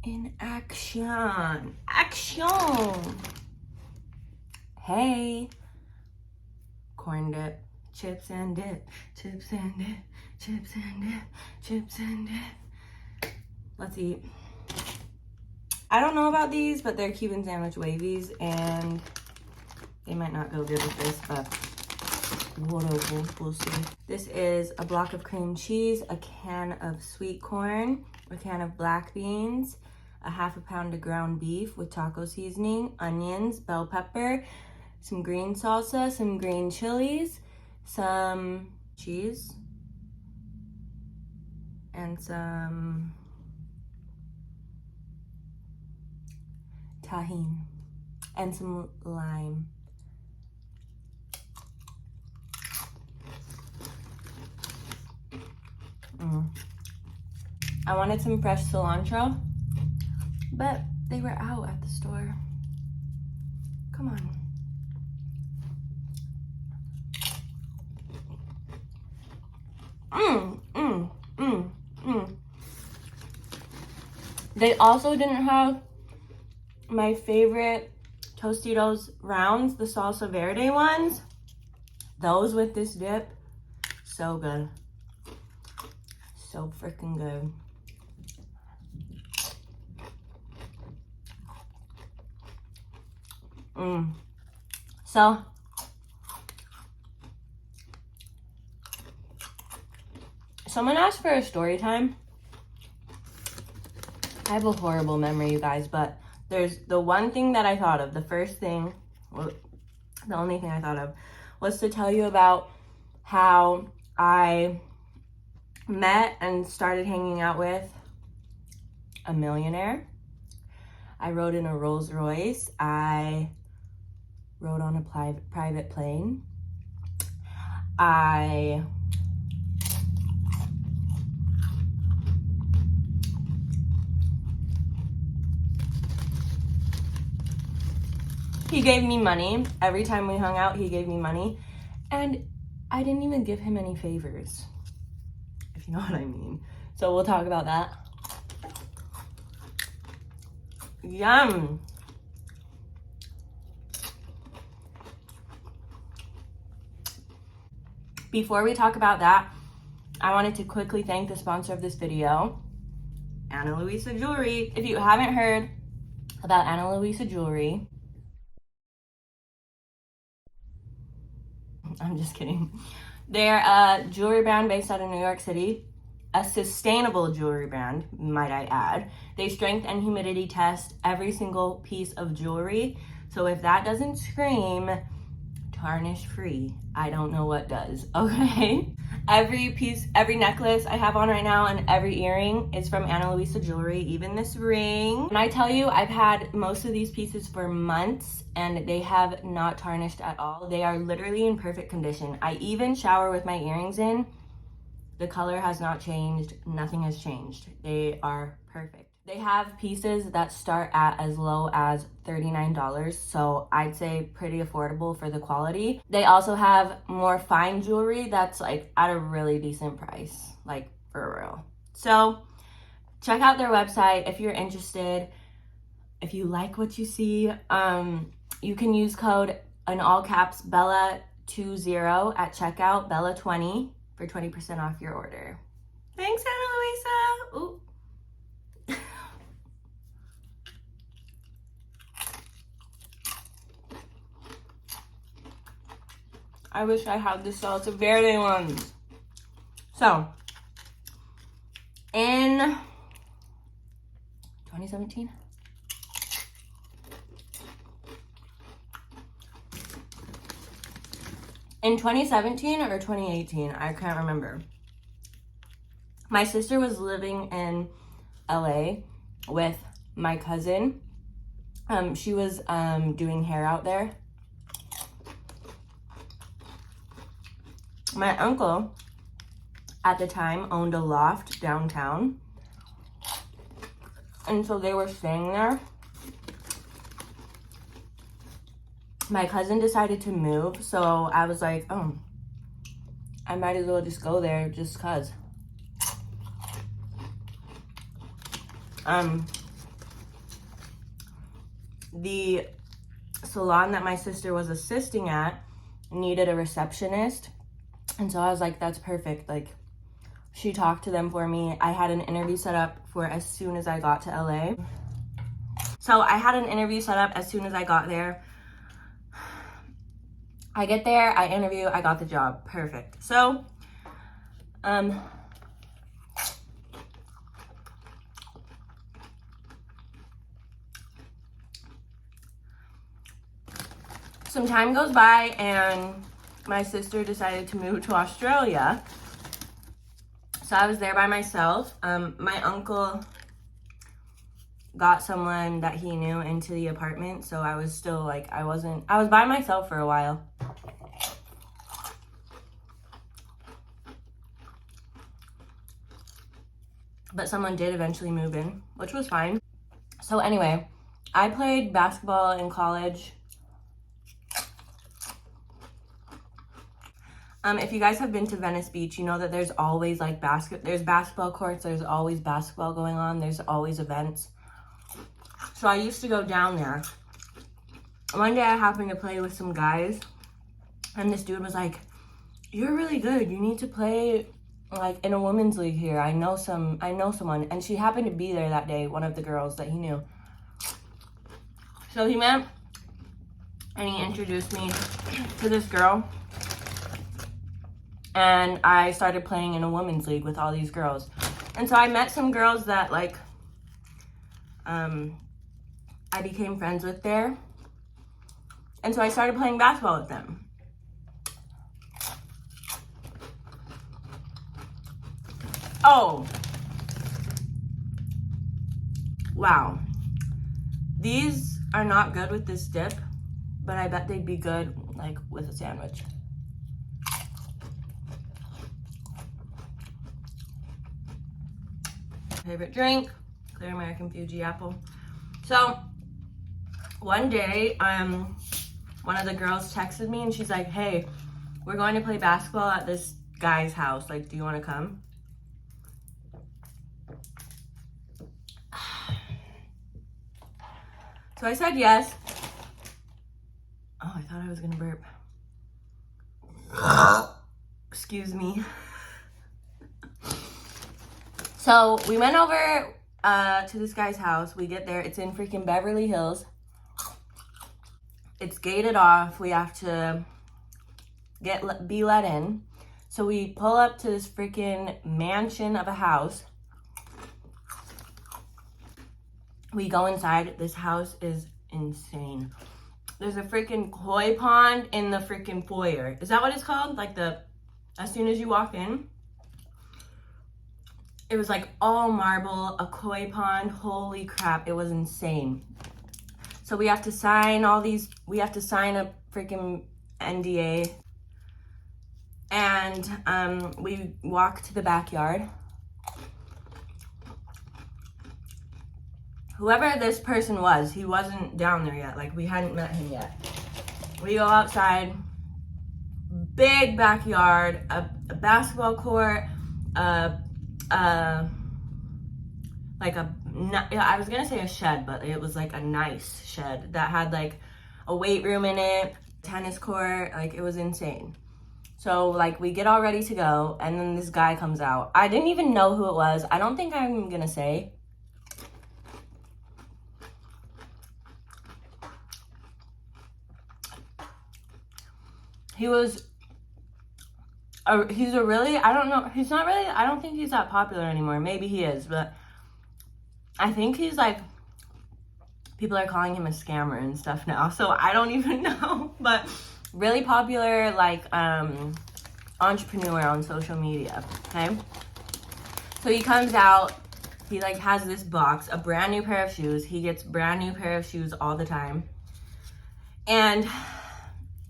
in action. Action. Hey. Corn dip. Chips and dip. Chips and dip. Chips and dip. Chips and dip. Let's eat. I don't know about these, but they're Cuban sandwich wavies, and they might not go good with this, but whatever, we'll see. This is a block of cream cheese, a can of sweet corn, a can of black beans, a half a pound of ground beef with taco seasoning, onions, bell pepper, some green salsa, some green chilies, some cheese, and some tahini, and some lime. I wanted some fresh cilantro, but they were out at the store. Come on. They also didn't have my favorite Tostitos rounds, the salsa verde ones. Those with this dip, so good. So freaking good. So, someone asked for a story time. I have a horrible memory, you guys, but there's the one thing that I thought of, the first thing, well, the only thing I thought of was to tell you about how I met and started hanging out with a millionaire. I rode in a Rolls Royce. I rode on a private plane. He gave me money. Every time we hung out, he gave me money. And I didn't even give him any favors, if you know what I mean. So we'll talk about that. Yum. Before we talk about that, I wanted to quickly thank the sponsor of this video, Luisa Jewelry. If you haven't heard about Luisa Jewelry, I'm just kidding. They're a jewelry brand based out of New York City, a sustainable jewelry brand, might I add. They strength and humidity test every single piece of jewelry. So if that doesn't scream tarnish free, I don't know what does, okay? Every necklace I have on right now and every earring is from Luisa Jewelry, even this ring. And I tell you, I've had most of these pieces for months and they have not tarnished at all. They are literally in perfect condition. I even shower with my earrings in. The color has not changed, nothing has changed. They are perfect. They have pieces that start at as low as $39, so I'd say pretty affordable for the quality. They also have more fine jewelry that's like at a really decent price, like for real. So check out their website if you're interested. If you like what you see, you can use code in all caps Bella20 at checkout, Bella20 for 20% off your order. Thanks, Ana Luisa. Ooh. I wish I had the salsa verde ones. So, in 2017, in 2017 or 2018, I can't remember. My sister was living in LA with my cousin. She was doing hair out there. My uncle at the time owned a loft downtown, and so they were staying there. My cousin decided to move, so I was like, oh, I might as well just go there just cause. the salon that my sister was assisting at needed a receptionist. And so I was like, that's perfect. Like, she talked to them for me. I had an interview set up for as soon as I got to LA. So I had an interview set up as soon as I got there. I get there, I interview, I got the job. Perfect. So, some time goes by and my sister decided to move to Australia. So I was there by myself. My uncle got someone that he knew into the apartment. So I was still like, I was by myself for a while. But someone did eventually move in, which was fine. So anyway, I played basketball in college. If you guys have been to Venice Beach, you know that there's always like there's basketball courts, there's always basketball going on, there's always events. So I used to go down there. One day I happened to play with some guys, and this dude was like, "You're really good. You need to play like in a women's league here. I know someone." And she happened to be there that day, one of the girls that he knew. So he met and he introduced me to this girl. And I started playing in a women's league with all these girls. And so I met some girls that like I became friends with there. And so I started playing basketball with them. Oh. Wow. These are not good with this dip, but I bet they'd be good like with a sandwich. Favorite drink, clear American Fuji apple. So one day, one of the girls texted me and she's like, "Hey, we're going to play basketball at this guy's house. Like, do you want to come?" So I said yes. Oh, I thought I was gonna burp. Excuse me. So we went over to this guy's house. We get there. It's in freaking Beverly Hills. It's gated off. We have to be let in. So we pull up to this freaking mansion of a house. We go inside. This house is insane. There's a freaking koi pond in the freaking foyer. Is that what it's called? Like as soon as you walk in. It was like all marble, a koi pond. Holy crap, it was insane. So we have to sign we have to sign a freaking NDA. And we walk to the backyard. Whoever this person was, he wasn't down there yet. Like, we hadn't met him yet. We go outside, big backyard, a basketball court, I was gonna say a shed, but it was like a nice shed that had like a weight room in it, tennis court, like it was insane. So like we get all ready to go, and then this guy comes out. I didn't even know who it was. I don't think I'm gonna say. He's a really, I don't know, he's not really, I don't think he's that popular anymore. Maybe he is, but I think he's like, people are calling him a scammer and stuff now, so I don't even know, but really popular, like, entrepreneur on social media, okay? So he comes out, he like has this box, a brand new pair of shoes. He gets brand new pair of shoes all the time. And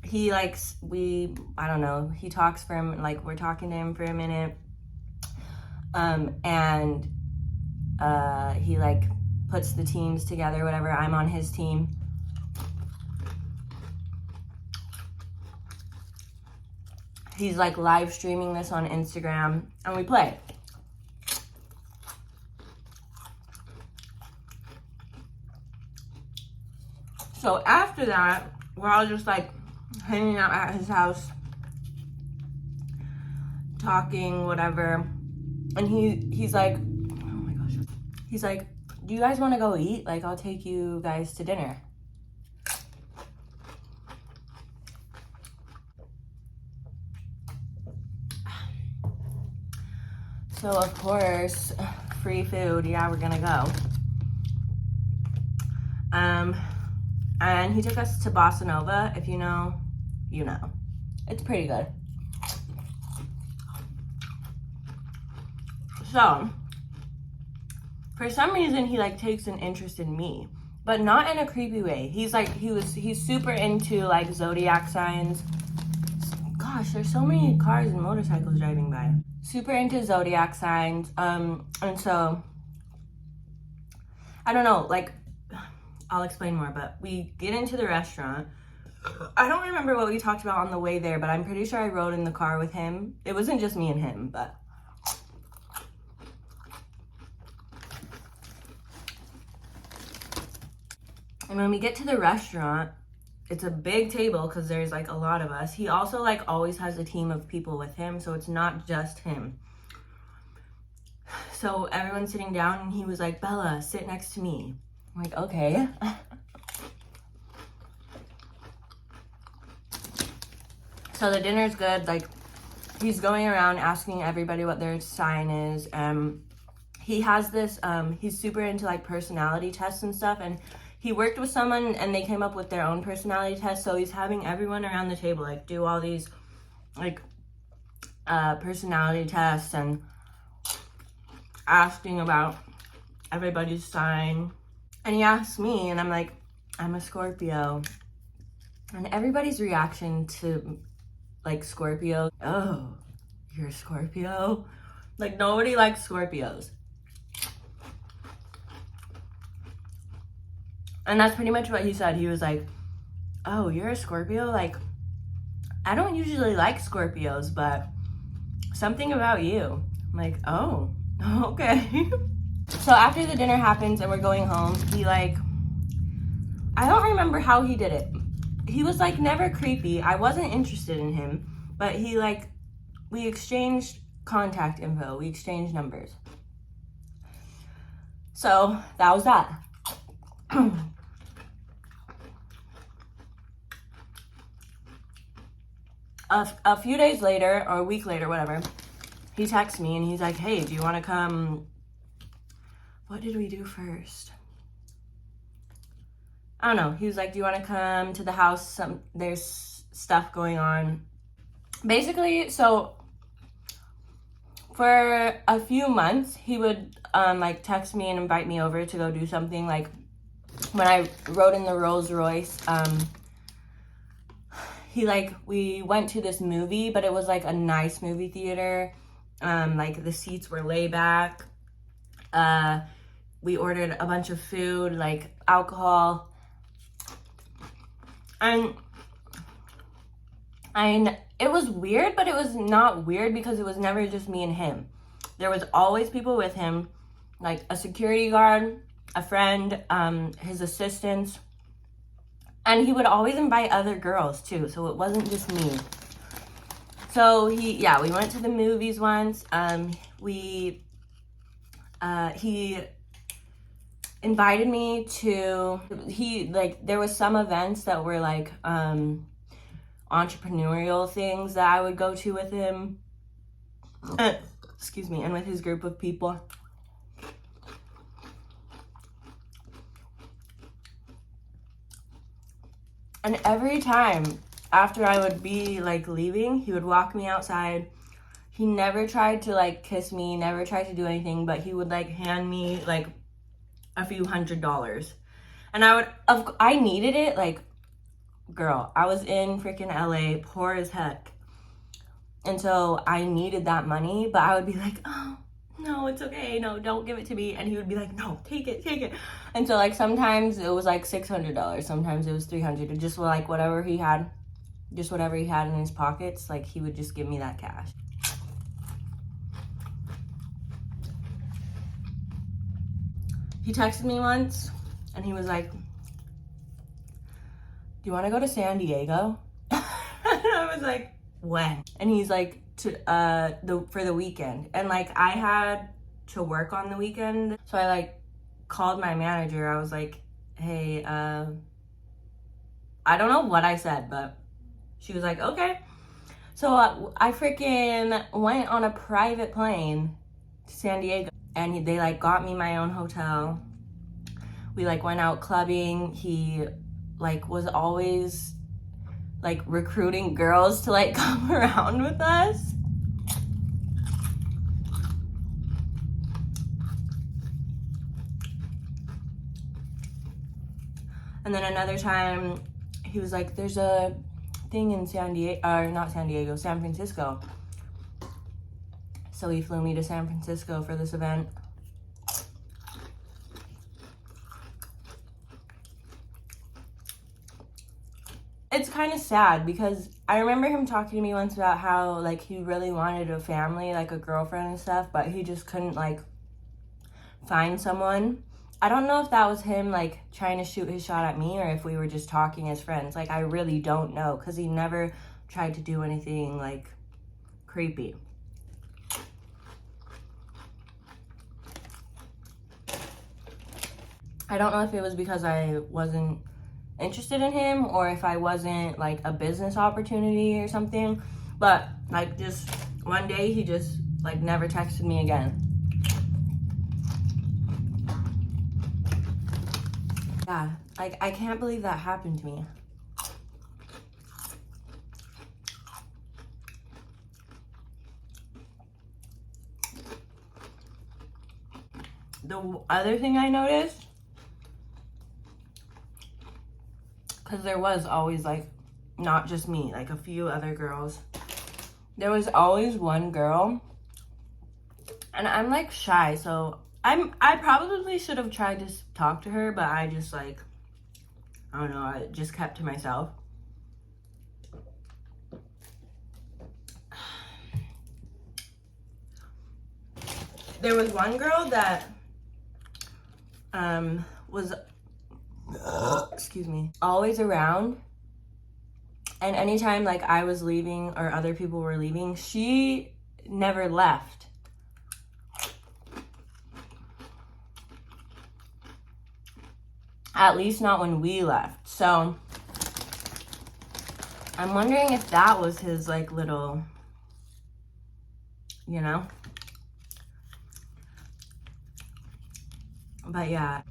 he likes, I don't know, he talks for him, like we're talking to him for a minute. And he like puts the teams together, whatever. I'm on his team. He's like live streaming this on Instagram, and we play. So after that, we're all just like hanging out at his house, talking, whatever. And he's like, oh my gosh. He's like, do you guys want to go eat? Like, I'll take you guys to dinner. So of course, free food, yeah, we're gonna go. And he took us to Bossa Nova. If you know, you know. It's pretty good. So, for some reason, he like takes an interest in me, but not in a creepy way. He's super into like zodiac signs. Gosh, there's so many cars and motorcycles driving by. Super into zodiac signs. And so, I don't know, like, I'll explain more, but we get into the restaurant. I don't remember what we talked about on the way there, but I'm pretty sure I rode in the car with him. It wasn't just me and him, but. And when we get to the restaurant, it's a big table because there's like a lot of us. He also like always has a team of people with him, so it's not just him. So everyone's sitting down and he was like, Bella, sit next to me. I'm like, okay. So the dinner's good. Like, he's going around asking everybody what their sign is. He has this, he's super into like personality tests and stuff. And he worked with someone and they came up with their own personality test. So he's having everyone around the table like do all these like personality tests and asking about everybody's sign. And he asked me, and I'm like, I'm a Scorpio. And everybody's reaction to like Scorpio, oh, you're a Scorpio? Like, nobody likes Scorpios. And that's pretty much what he said. He was like, oh, you're a Scorpio? Like, I don't usually like Scorpios, but something about you. I'm like, oh, okay. So after the dinner happens and we're going home, he like, I don't remember how he did it. He was like never creepy. I wasn't interested in him, but he like, we exchanged contact info. We exchanged numbers. So that was that. A few days later, or a week later, whatever, he texts me and he's like, hey, do you want to come? What did we do first? I don't know. He was like, do you want to come to the house? There's stuff going on. Basically, so for a few months, he would like text me and invite me over to go do something. Like when I rode in the Rolls Royce, we went to this movie, but it was like a nice movie theater. Like the seats were laid back. We ordered a bunch of food, like alcohol. And it was weird, but it was not weird because it was never just me and him. There was always people with him, like a security guard, a friend, his assistants. And he would always invite other girls too, so it wasn't just me. So we went to the movies once. He invited me to, there was some events that were like entrepreneurial things that I would go to with him. Excuse me, and with his group of people. And every time after I would be like leaving, he would walk me outside. He never tried to like kiss me, never tried to do anything, but he would like hand me like a few $100s. And I needed it. Like, girl, I was in freaking LA, poor as heck. And so I needed that money, but I would be like, oh, no, it's okay. No, don't give it to me. And he would be like, no, take it, take it. And so like sometimes it was like $600. Sometimes it was $300. Just like whatever he had in his pockets, like he would just give me that cash. He texted me once and he was like, you want to go to San Diego? And I was like, when? And he's like, for the weekend. And like, I had to work on the weekend. So I like called my manager. I was like, hey, I don't know what I said, but she was like, okay. So I freaking went on a private plane to San Diego, and they like got me my own hotel. We like went out clubbing. He like was always like recruiting girls to like come around with us. And then another time he was like, there's a thing in San Francisco. So he flew me to San Francisco for this event. It's kind of sad because I remember him talking to me once about how like he really wanted a family, like a girlfriend and stuff, but he just couldn't like find someone. I don't know if that was him like trying to shoot his shot at me or if we were just talking as friends. Like, I really don't know, because he never tried to do anything like creepy. I don't know if it was because I wasn't interested in him or if I wasn't like a business opportunity or something, but like just one day he just like never texted me again. Yeah, like I can't believe that happened to me. The other thing I noticed, because there was always like not just me, like a few other girls, there was always one girl, and I'm like shy, so I probably should have tried to talk to her, but I just like, I don't know, I just kept to myself. There was one girl that was excuse me, always around, and anytime like I was leaving or other people were leaving, she never left. At least not when we left. So I'm wondering if that was his like little, you know? But yeah,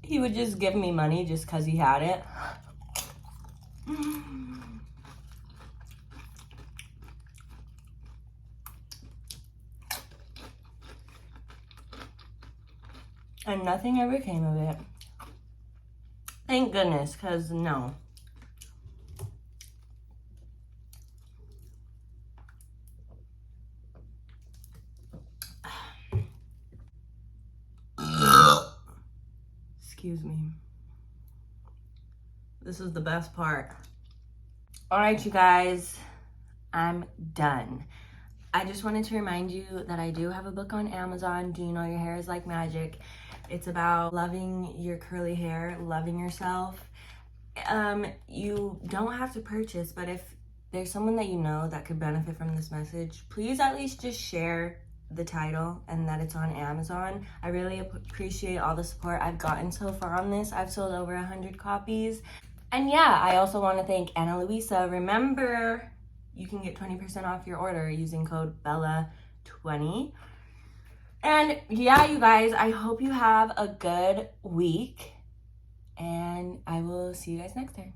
he would just give me money just because he had it. And nothing ever came of it. Thank goodness, because no. Excuse me. This is the best part. All right, you guys, I'm done. I just wanted to remind you that I do have a book on Amazon. Do you know your hair is like magic? It's about loving your curly hair, loving yourself. You don't have to purchase, but if there's someone that you know that could benefit from this message, please at least just share the title and that it's on Amazon. I really appreciate all the support I've gotten so far on this. I've sold over 100 copies. And yeah, I also want to thank Anna Luisa. Remember, you can get 20% off your order using code BELLA20. And yeah, you guys, I hope you have a good week, and I will see you guys next time.